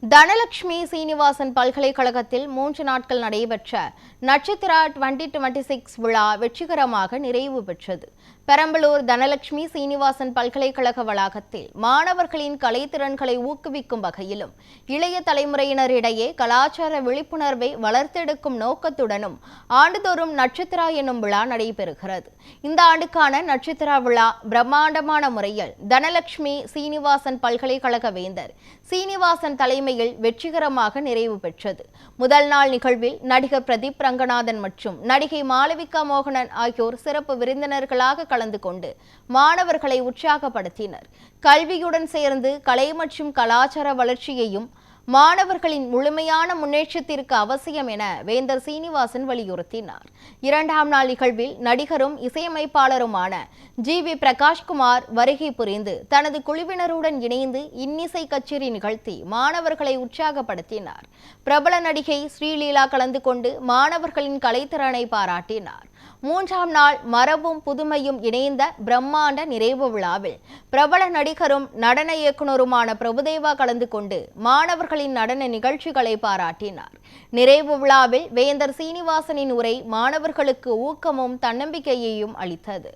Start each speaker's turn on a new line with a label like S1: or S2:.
S1: தனலட்சுமி சீனிவாசன் பல்கலைக்கழகத்தில் 3 நாட்கள் நடைபெற்ற நட்சத்திரா 2026 விழா வெற்றிகரமாக நிறைவு பெற்றது. பெரம்பலூர் தனலட்சுமி சீனிவாசன் பல்கலைக்கழக வளாகத்தில் மாணவர்களின் கலைத்திறன்களை ஊக்குவிக்கும் வகையிலும் இளைய தலைமுறையினரிடையே கலாச்சார விழிப்புணர்வை வளர்த்தெடுக்கும் நோக்கத்துடனும் ஆண்டுதோறும் நட்சத்திரா என்னும் விழா நடைபெறுகிறது. இந்த ஆண்டுக்கான நட்சத்திரா விழா பிரம்மாண்டமான முறையில் தனலட்சுமி சீனிவாசன் பல்கலைக்கழக வேந்தர் சீனிவாசன் தலைமையில் வெற்றிகரமாக நிறைவு பெற்றது. முதல் நாள் நிகழ்வில் நடிகர் பிரதீப் ரங்கநாதன் மற்றும் நடிகை மாளவிகா மோகனன் ஆகியோர் சிறப்பு விருந்தினர்களாக கலந்து கொண்டு மாணவர்களை உற்சாகப்படுத்தினர். கல்வியுடன் சேர்ந்து கலை மற்றும் கலாச்சார வளர்ச்சியையும் மாணவர்களின் முழுமையான முன்னேற்றத்திற்கு அவசியம் என வேந்தர் சீனிவாசன் வலியுறுத்தினார். இரண்டாம் நாள் நிகழ்வில் நடிகரும் இசையமைப்பாளருமான ஜி.வி. பிரகாஷ்குமார் வருகை புரிந்து தனது குழுவினருடன் இணைந்து இன்னிசை கச்சேரி நிகழ்த்தி மாணவர்களை உற்சாகப்படுத்தினார். பிரபல நடிகை ஸ்ரீலீலா கலந்து கொண்டு மாணவர்களின் கலைத்திறனை பாராட்டினார். மூன்றாம் நாள் மரபும் புதுமையும் இணைந்த பிரம்மாண்ட நிறைவு விழாவில் பிரபல நடிகரும் நடன இயக்குனருமான பிரபுதேவா கலந்து கொண்டு மாணவர்களின் நடன நிகழ்ச்சிகளை பாராட்டினார். நிறைவு விழாவில் வேந்தர் சீனிவாசனின் உரை மாணவர்களுக்கு ஊக்கமும் தன்னம்பிக்கையையும் அளித்தது.